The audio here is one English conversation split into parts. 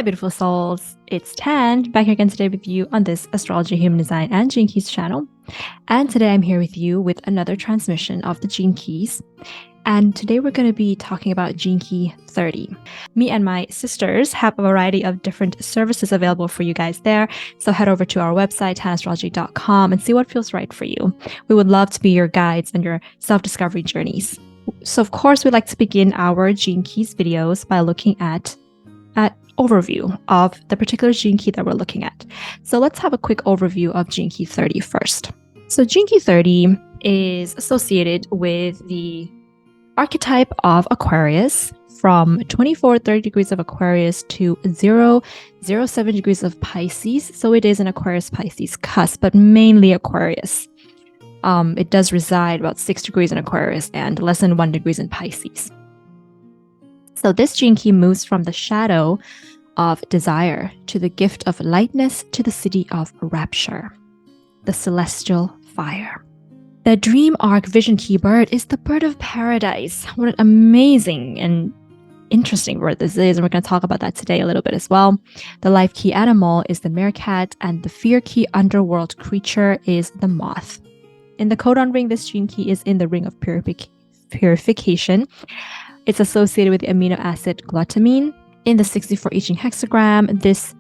Hi, beautiful souls. It's Tan, back here again today with you on this Astrology, Human Design, and Gene Keys channel. And today I'm here with you with another transmission of the Gene Keys. And today we're going to be talking about Gene Key 30. Me and my sisters have a variety of different services available for you guys there. So head over to our website, tanastrology.com, and see what feels right for you. We would love to be your guides on your self-discovery journeys. So of course, we like to begin our Gene Keys videos by looking at overview of the particular gene key that we're looking at. So let's have a quick overview of Gene Key 30 first. So Gene Key 30 is associated with the archetype of Aquarius from 30 degrees of Aquarius to 7 degrees of Pisces. So it is an Aquarius-Pisces cusp, but mainly Aquarius. It does reside about 6 degrees in Aquarius and less than 1 degree in Pisces. So this gene key moves from the shadow of desire to the gift of lightness to the siddhi of rapture, the celestial fire. The dream arc vision key bird is the bird of paradise. What an amazing and interesting bird this is, and we're going to talk about that today a little bit as well. The life key animal is the meerkat, and the fear key underworld creature is the moth. In the codon ring, this gene key is in the ring of purification. It's associated with the amino acid glutamine. In the 64 I Ching hexagram, this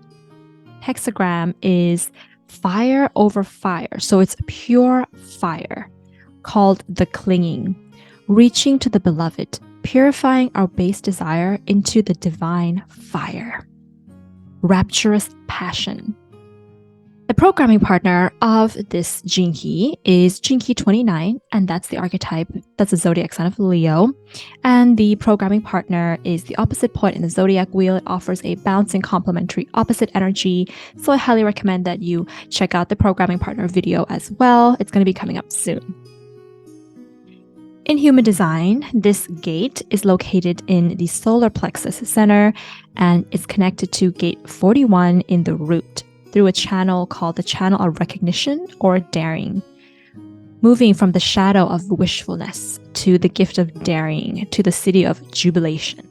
hexagram is fire over fire. So it's pure fire, called the clinging, reaching to the beloved, purifying our base desire into the divine fire. Rapturous passion. The programming partner of this gene key is Gene Key 29, and that's the archetype, that's the zodiac sign of Leo. And the programming partner is the opposite point in the zodiac wheel. It offers a bouncing complementary opposite energy. So I highly recommend that you check out the programming partner video as well. It's going to be coming up soon. In human design, this gate is located in the solar plexus center, and it's connected to gate 41 in the root, through a channel called the channel of recognition or daring, moving from the shadow of wishfulness to the gift of daring to the siddhi of jubilation.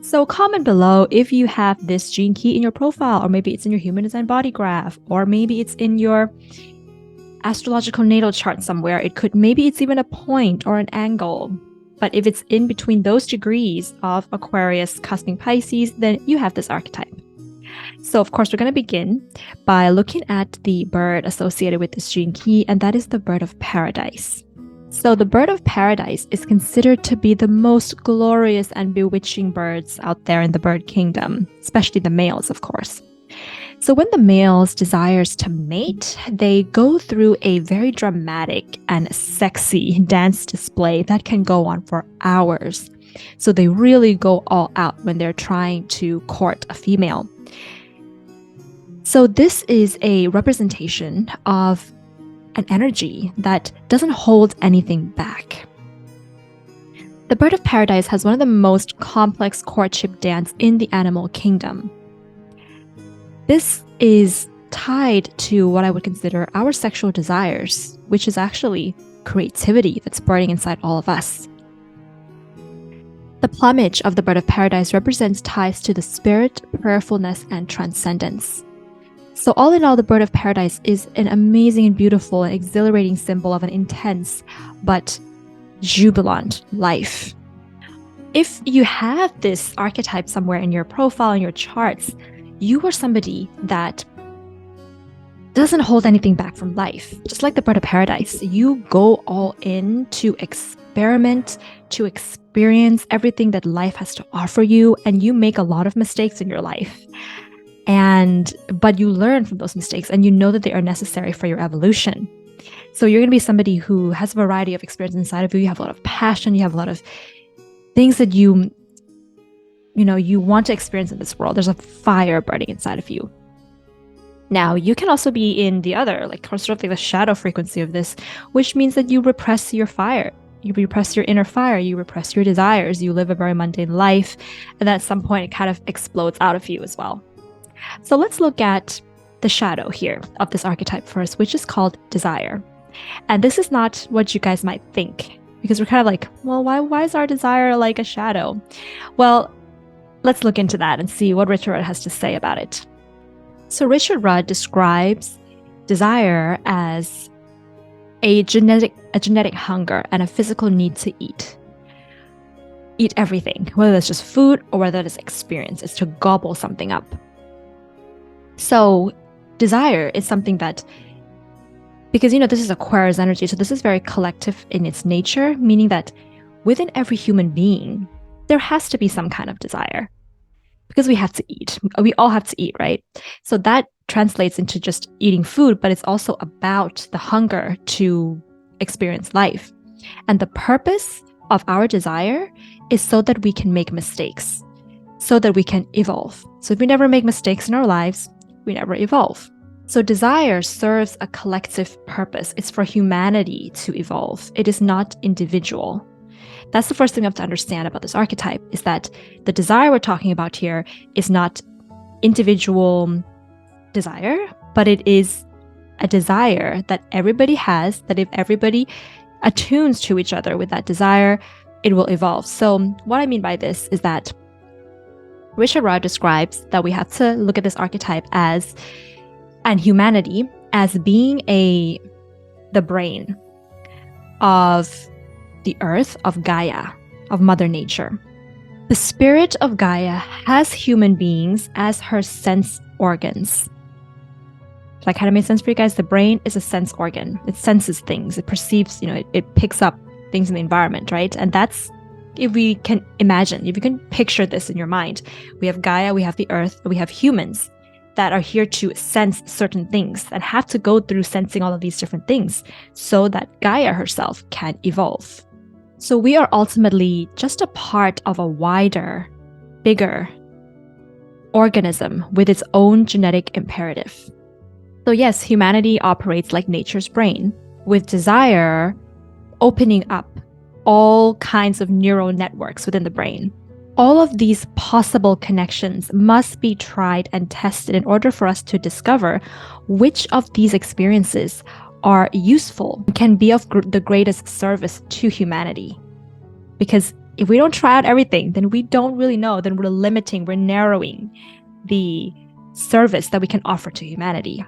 So comment below if you have this gene key in your profile, or maybe it's in your human design body graph, or maybe it's in your astrological natal chart somewhere. Maybe it's even a point or an angle. But if it's in between those degrees of Aquarius cusping Pisces, then you have this archetype. So of course, we're going to begin by looking at the bird associated with this gene key, and that is the bird of paradise. So the bird of paradise is considered to be the most glorious and bewitching birds out there in the bird kingdom, especially the males, of course. So when the males desires to mate, they go through a very dramatic and sexy dance display that can go on for hours. So they really go all out when they're trying to court a female. So this is a representation of an energy that doesn't hold anything back. The bird of paradise has one of the most complex courtship dance in the animal kingdom. This is tied to what I would consider our sexual desires, which is actually creativity that's burning inside all of us. The plumage of the bird of paradise represents ties to the spirit, prayerfulness, and transcendence. So all in all, the bird of paradise is an amazing and beautiful and exhilarating symbol of an intense but jubilant life. If you have this archetype somewhere in your profile, in your charts, you are somebody that doesn't hold anything back from life. Just like the bird of paradise, you go all in to experiment, to experience everything that life has to offer you, and you make a lot of mistakes in your life. But you learn from those mistakes, and you know that they are necessary for your evolution. So you're going to be somebody who has a variety of experience inside of you. You have a lot of passion. You have a lot of things that you want to experience in this world. There's a fire burning inside of you. Now, you can also be in the other, sort of like the shadow frequency of this, which means that you repress your fire. You repress your inner fire. You repress your desires. You live a very mundane life. And at some point, it kind of explodes out of you as well. So let's look at the shadow here of this archetype first, which is called desire. And this is not what you guys might think, because we're kind of like, well, why is our desire like a shadow? Well, let's look into that and see what Richard Rudd has to say about it. So Richard Rudd describes desire as a genetic hunger and a physical need to eat. Eat everything, whether that's just food or whether it's experience. It's to gobble something up. So desire is something that, because this is Aquarius energy, so this is very collective in its nature, meaning that within every human being, there has to be some kind of desire. Because we have to eat. We all have to eat, right? So that translates into just eating food, but it's also about the hunger to experience life. And the purpose of our desire is so that we can make mistakes, so that we can evolve. So if we never make mistakes in our lives, we never evolve. So desire serves a collective purpose. It's for humanity to evolve. It is not individual. That's the first thing we have to understand about this archetype, is that the desire we're talking about here is not individual desire, but it is a desire that everybody has, that if everybody attunes to each other with that desire, it will evolve. So what I mean by this is that Richard Rudd describes that we have to look at this archetype as, and humanity as being the brain of the earth, of Gaia, of Mother Nature. The spirit of Gaia has human beings as her sense organs. That kind of makes sense for you guys? The brain is a sense organ. It senses things. It perceives, it picks up things in the environment, right? And that's, if we can imagine, if you can picture this in your mind, we have Gaia, we have the earth, and we have humans that are here to sense certain things and have to go through sensing all of these different things so that Gaia herself can evolve. So we are ultimately just a part of a wider, bigger organism with its own genetic imperative. So yes, humanity operates like nature's brain, with desire opening up all kinds of neural networks within the brain. All of these possible connections must be tried and tested in order for us to discover which of these experiences are useful, can be of the greatest service to humanity. Because if we don't try out everything, then we don't really know, then we're narrowing the service that we can offer to humanity.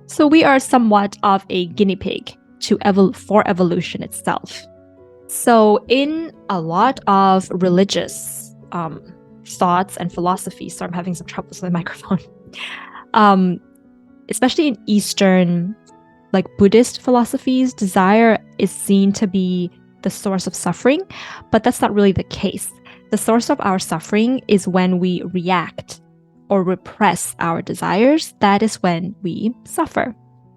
So we are somewhat of a guinea pig for evolution itself. So in a lot of religious thoughts and philosophies, so I'm having some troubles with the microphone, especially in Eastern, like Buddhist philosophies, desire is seen to be the source of suffering, but that's not really the case. The source of our suffering is when we react or repress our desires. That is when we suffer.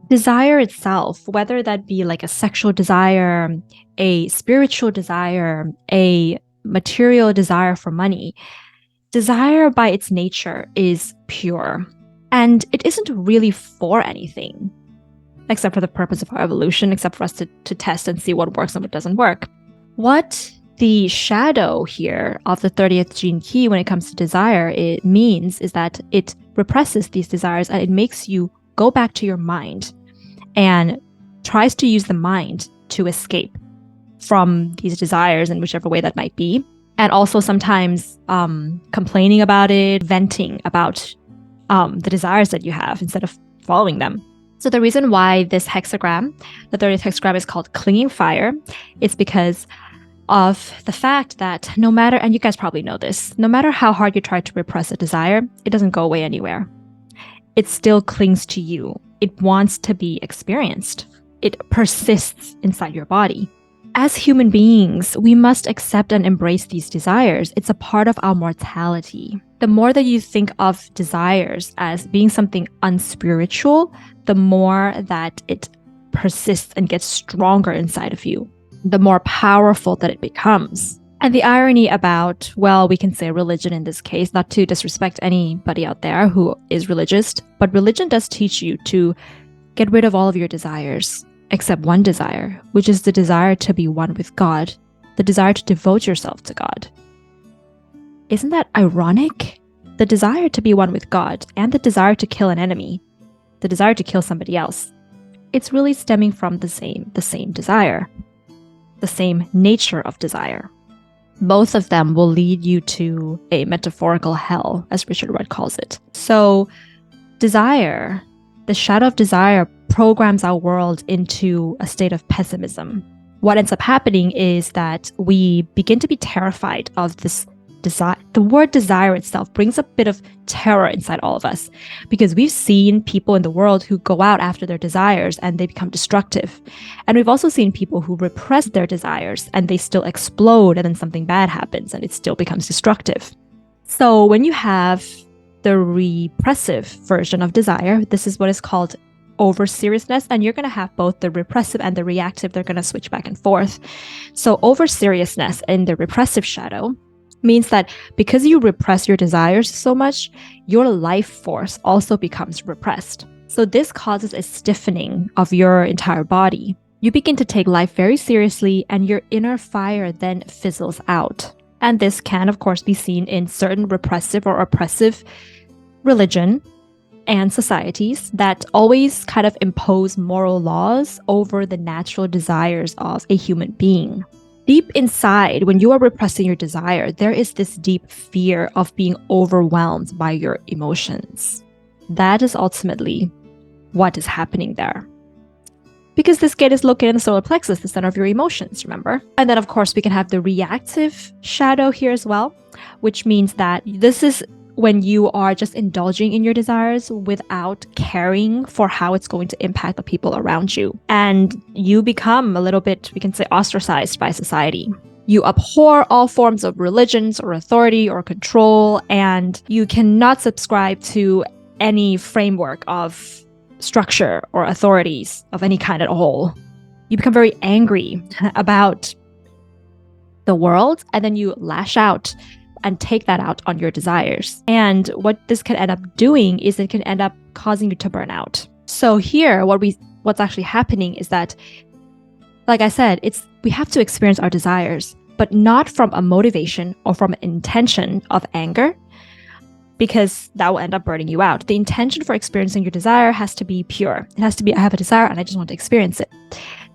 Desire itself, whether that be like a sexual desire, a spiritual desire, a material desire for money, desire by its nature is pure. And it isn't really for anything, except for the purpose of our evolution, except for us to test and see what works and what doesn't work. What the shadow here of the 30th gene key when it comes to desire, it means is that it represses these desires and it makes you go back to your mind and tries to use the mind to escape from these desires in whichever way that might be. And also sometimes complaining about it, venting about the desires that you have instead of following them. So the reason why this hexagram, the 30th hexagram, is called clinging fire, is because of the fact that no matter, and you guys probably know this, no matter how hard you try to repress a desire, it doesn't go away anywhere. It still clings to you. It wants to be experienced. It persists inside your body. As human beings, we must accept and embrace these desires. It's a part of our mortality. The more that you think of desires as being something unspiritual, the more that it persists and gets stronger inside of you, the more powerful that it becomes. And the irony about, well, we can say religion in this case, not to disrespect anybody out there who is religious, but religion does teach you to get rid of all of your desires, except one desire, which is the desire to be one with God, the desire to devote yourself to God. Isn't that ironic? The desire to be one with God and the desire to kill an enemy, the desire to kill somebody else, it's really stemming from the same desire, the same nature of desire. both of them will lead you to a metaphorical hell, as Richard Rudd calls it. So desire, the shadow of desire, programs our world into a state of pessimism. What ends up happening is that we begin to be terrified of this desire. The word desire itself brings a bit of terror inside all of us, because we've seen people in the world who go out after their desires and they become destructive. And we've also seen people who repress their desires and they still explode, and then something bad happens and it still becomes destructive. So when you have the repressive version of desire, this is what is called over seriousness, and you're going to have both the repressive and the reactive. They're going to switch back and forth. So over seriousness in the repressive shadow means that because you repress your desires so much, your life force also becomes repressed. So this causes a stiffening of your entire body. You begin to take life very seriously, and your inner fire then fizzles out. And this can, of course, be seen in certain repressive or oppressive religion and societies that always kind of impose moral laws over the natural desires of a human being. Deep inside, when you are repressing your desire, there is this deep fear of being overwhelmed by your emotions. That is ultimately what is happening there. Because this gate is located in the solar plexus, the center of your emotions, remember? And then, of course, we can have the reactive shadow here as well, which means that this is when you are just indulging in your desires without caring for how it's going to impact the people around you. And you become a little bit, we can say, ostracized by society. You abhor all forms of religions or authority or control, and you cannot subscribe to any framework of structure or authorities of any kind at all. You become very angry about the world, and then you lash out and take that out on your desires. And what this can end up doing is it can end up causing you to burn out. So here, what's actually happening is that, like I said, we have to experience our desires, but not from a motivation or from an intention of anger, because that will end up burning you out. The intention for experiencing your desire has to be pure. It has to be, I have a desire and I just want to experience it.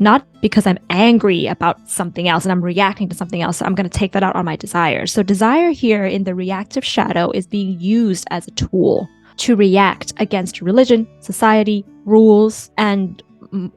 Not because I'm angry about something else and I'm reacting to something else, so I'm going to take that out on my desire. So desire here in the reactive shadow is being used as a tool to react against religion, society, rules,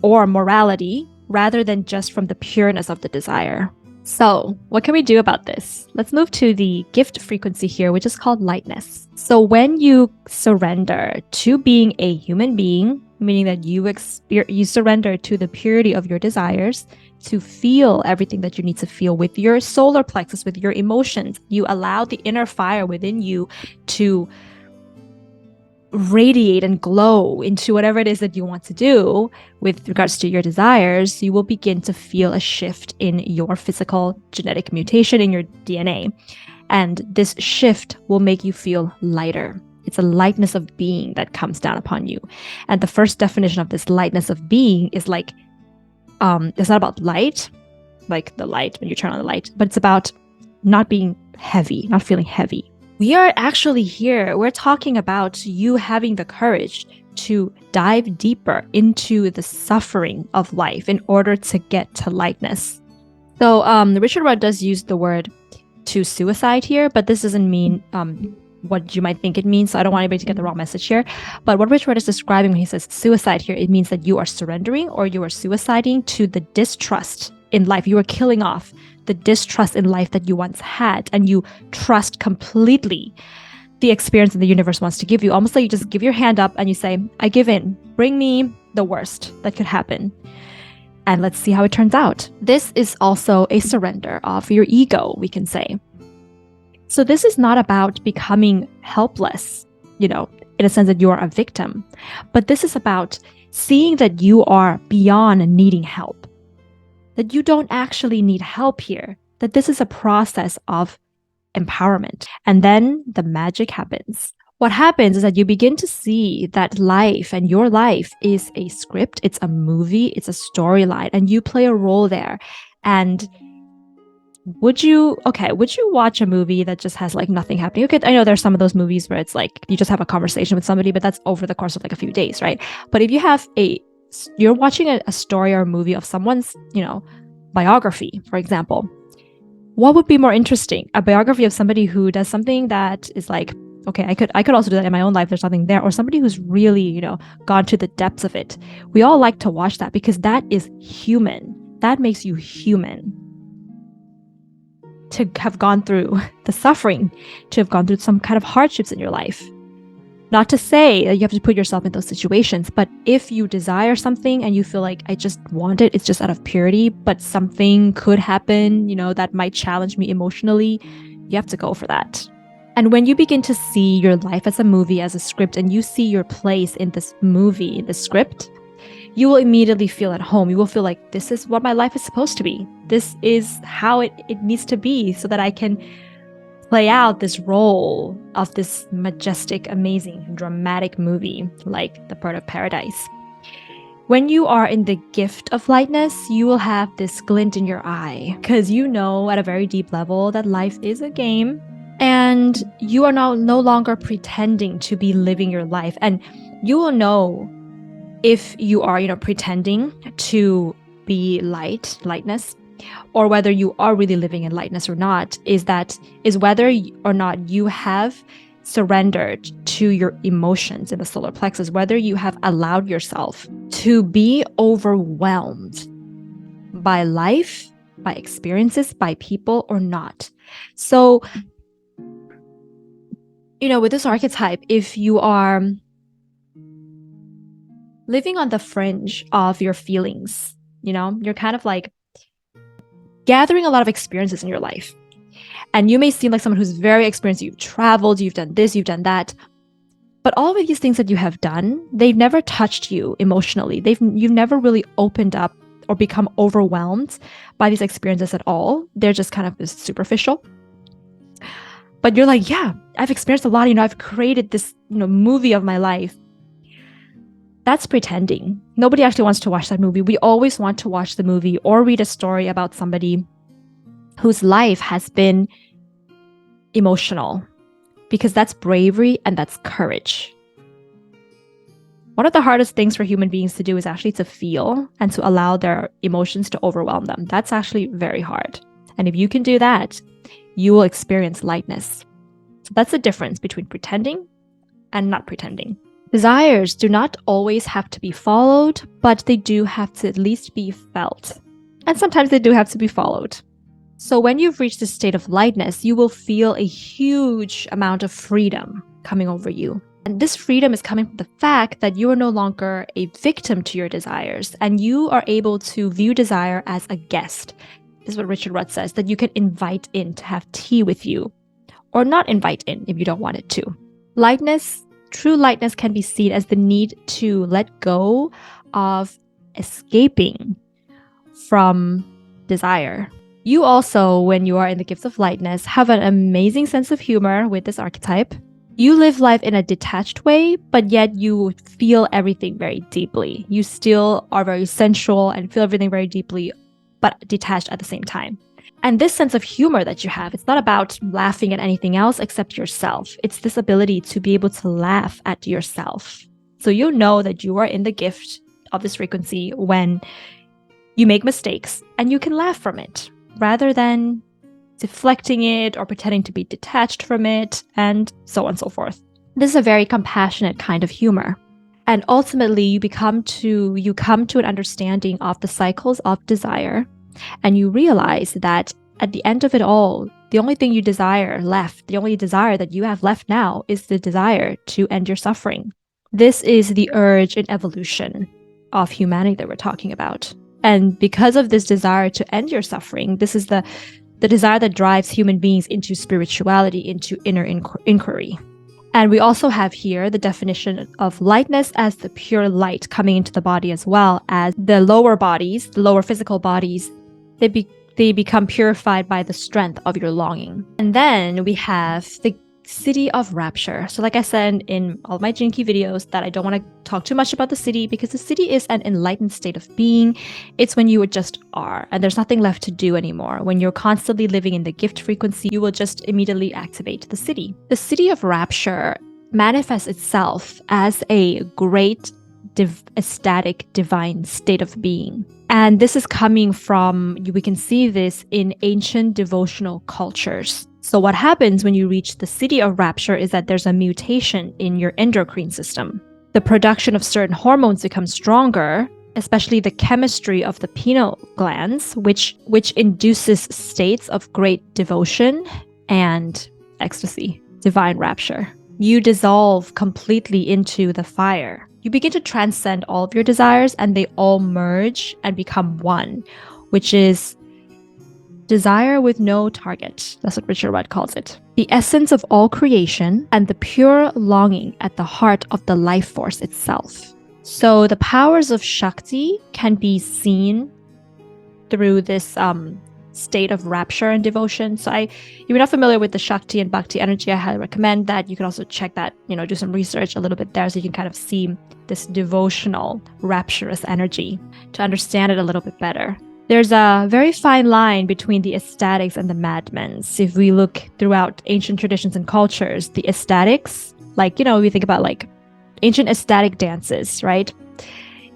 or morality, rather than just from the pureness of the desire. So what can we do about this? Let's move to the gift frequency here, which is called lightness. So when you surrender to being a human being, meaning that you surrender to the purity of your desires, to feel everything that you need to feel with your solar plexus, with your emotions, you allow the inner fire within you to radiate and glow into whatever it is that you want to do with regards to your desires, you will begin to feel a shift in your physical genetic mutation in your DNA. And this shift will make you feel lighter. It's a lightness of being that comes down upon you. And the first definition of this lightness of being is like, it's not about light, like the light when you turn on the light, but it's about not being heavy, not feeling heavy. We are actually here, we're talking about you having the courage to dive deeper into the suffering of life in order to get to lightness. So Richard Rudd does use the word to suicide here, but this doesn't mean what you might think it means. So I don't want anybody to get the wrong message here. But what Richard Rudd is describing when he says suicide here, it means that you are surrendering or you are suiciding to the distrust in life. You are killing off the distrust in life that you once had, and you trust completely the experience that the universe wants to give you. Almost like you just give your hand up and you say, I give in. Bring me the worst that could happen. And let's see how it turns out. This is also a surrender of your ego, we can say. So this is not about becoming helpless, in a sense that you are a victim. But this is about seeing that you are beyond needing help. That you don't actually need help here, that this is a process of empowerment. And then the magic happens. What happens is that you begin to see that life and your life is a script, it's a movie, it's a storyline, and you play a role there. And would you watch a movie that just has like nothing happening? Okay, I know there's some of those movies where it's like you just have a conversation with somebody, but that's over the course of like a few days, right? But if you have you're watching a story or a movie of someone's, biography, for example, What would be more interesting? A biography of somebody who does something that is like, okay, I could also do that in my own life. There's something there. Or somebody who's really, gone to the depths of it. We all like to watch that because that is human. That makes you human. To have gone through the suffering, to have gone through some kind of hardships in your life. Not to say that you have to put yourself in those situations, but if you desire something and you feel like I just want it, it's just out of purity, but something could happen, that might challenge me emotionally, you have to go for that. And when you begin to see your life as a movie, as a script, and you see your place in this movie, in the script, you will immediately feel at home. You will feel like this is what my life is supposed to be. This is how it needs to be so that I can play out this role of this majestic, amazing, dramatic movie like The Bird of Paradise. When you are in the gift of lightness, you will have this glint in your eye because you know at a very deep level that life is a game and you are no longer pretending to be living your life. And you will know if you are, pretending to be lightness, or whether you are really living in lightness or not, is whether or not you have surrendered to your emotions in the solar plexus, whether you have allowed yourself to be overwhelmed by life, by experiences, by people or not. So, with this archetype, if you are living on the fringe of your feelings, you're kind of like gathering a lot of experiences in your life. And you may seem like someone who's very experienced. You've traveled, you've done this, you've done that. But all of these things that you have done, they've never touched you emotionally. You've never really opened up or become overwhelmed by these experiences at all. They're just kind of superficial. But you're like, yeah, I've experienced a lot. I've created this, movie of my life. That's pretending. Nobody actually wants to watch that movie. We always want to watch the movie or read a story about somebody whose life has been emotional, because that's bravery and that's courage. One of the hardest things for human beings to do is actually to feel and to allow their emotions to overwhelm them. That's actually very hard. And if you can do that, you will experience lightness. So that's the difference between pretending and not pretending. Desires do not always have to be followed, but they do have to at least be felt. And sometimes they do have to be followed. So when you've reached this state of lightness, you will feel a huge amount of freedom coming over you. And this freedom is coming from the fact that you are no longer a victim to your desires, and you are able to view desire as a guest. This is what Richard Rudd says, that you can invite in to have tea with you, or not invite in if you don't want it to. True lightness can be seen as the need to let go of escaping from desire. You also, when you are in the gift of lightness, have an amazing sense of humor with this archetype. You live life in a detached way, but yet you feel everything very deeply. You still are very sensual and feel everything very deeply, but detached at the same time. And this sense of humor that you have, it's not about laughing at anything else except yourself. It's this ability to be able to laugh at yourself. So you know that you are in the gift of this frequency when you make mistakes and you can laugh from it rather than deflecting it or pretending to be detached from it and so on and so forth. This is a very compassionate kind of humor. And ultimately, you come to an understanding of the cycles of desire. And you realize that at the end of it all, the only thing you desire left, the only desire that you have left now is the desire to end your suffering. This is the urge and evolution of humanity that we're talking about. And because of this desire to end your suffering, this is the desire that drives human beings into spirituality, into inner inquiry. And we also have here the definition of lightness as the pure light coming into the body, as well as the lower bodies, the lower physical bodies. They become purified by the strength of your longing. And then we have the siddhi of rapture. So like I said in all of my Gene Key videos, that I don't want to talk too much about the siddhi, because the siddhi is an enlightened state of being. It's when you just are and there's nothing left to do anymore. When you're constantly living in the gift frequency, you will just immediately activate the siddhi. The siddhi of rapture manifests itself as a great ecstatic divine state of being. And this is coming from, we can see this in ancient devotional cultures. So what happens when you reach the siddhi of rapture is that there's a mutation in your endocrine system. The production of certain hormones becomes stronger, especially the chemistry of the pineal glands, which induces states of great devotion and ecstasy, divine rapture. You dissolve completely into the fire. You begin to transcend all of your desires, and they all merge and become one, which is desire with no target. That's what Richard Rudd calls it. The essence of all creation and the pure longing at the heart of the life force itself. So the powers of Shakti can be seen through this state of rapture and devotion. So if you're not familiar with the Shakti and Bhakti energy, I highly recommend that. You can also check that, do some research a little bit there so you can kind of see this devotional, rapturous energy to understand it a little bit better. There's a very fine line between the ecstatics and the madmen. So if we look throughout ancient traditions and cultures, the ecstatics, we think about ancient ecstatic dances, right?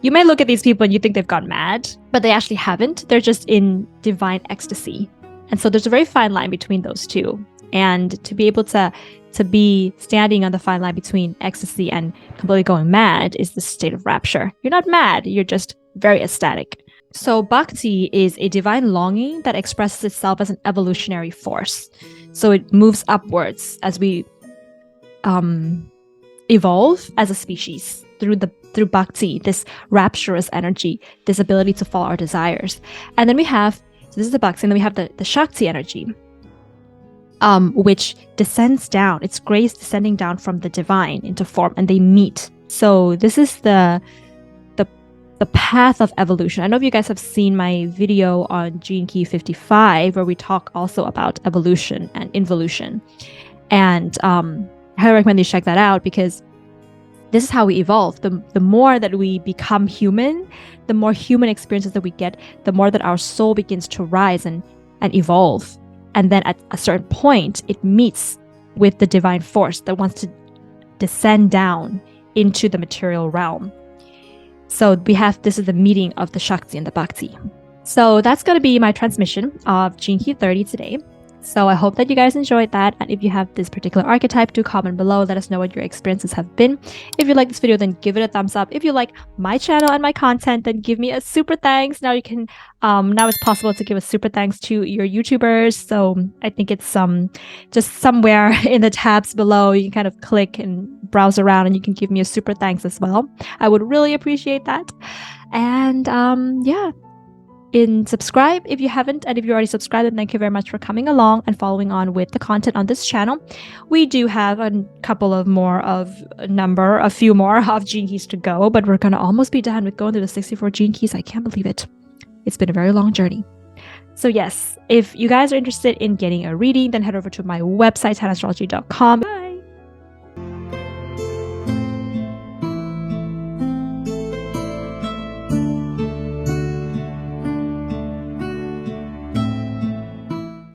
You may look at these people and you think they've gone mad, but they actually haven't. They're just in divine ecstasy. And so there's a very fine line between those two. And to be able to be standing on the fine line between ecstasy and completely going mad is the state of rapture. You're not mad, you're just very ecstatic. So bhakti is a divine longing that expresses itself as an evolutionary force. So it moves upwards as we evolve as a species through bhakti, this rapturous energy, this ability to follow our desires. And then we have, so this is the bhakti, and then we have the Shakti energy, which descends down. It's grace descending down from the divine into form, and they meet. So this is the path of evolution. I know if you guys have seen my video on Gene Key 55, where we talk also about evolution and involution. And I highly recommend you check that out, because this is how we evolve. The more that we become human, the more human experiences that we get, the more that our soul begins to rise and evolve. And then at a certain point, it meets with the divine force that wants to descend down into the material realm. So this is the meeting of the Shakti and the Bhakti. So that's going to be my transmission of Gene Key 30 today. So I hope that you guys enjoyed that. And if you have this particular archetype, do comment below. Let us know what your experiences have been. If you like this video, then give it a thumbs up. If you like my channel and my content, then give me a super thanks. Now you can, now it's possible to give a super thanks to your YouTubers. So I think it's just somewhere in the tabs below. You can kind of click and browse around, and you can give me a super thanks as well. I would really appreciate that. And yeah. Subscribe if you haven't, and if you already subscribed, then thank you very much for coming along and following on with the content on this channel. We do have a few more of gene keys to go, but we're gonna almost be done with going through the 64 gene keys. I can't believe it. It's been a very long journey. So yes, if you guys are interested in getting a reading, then head over to my website, astrology.com. Bye.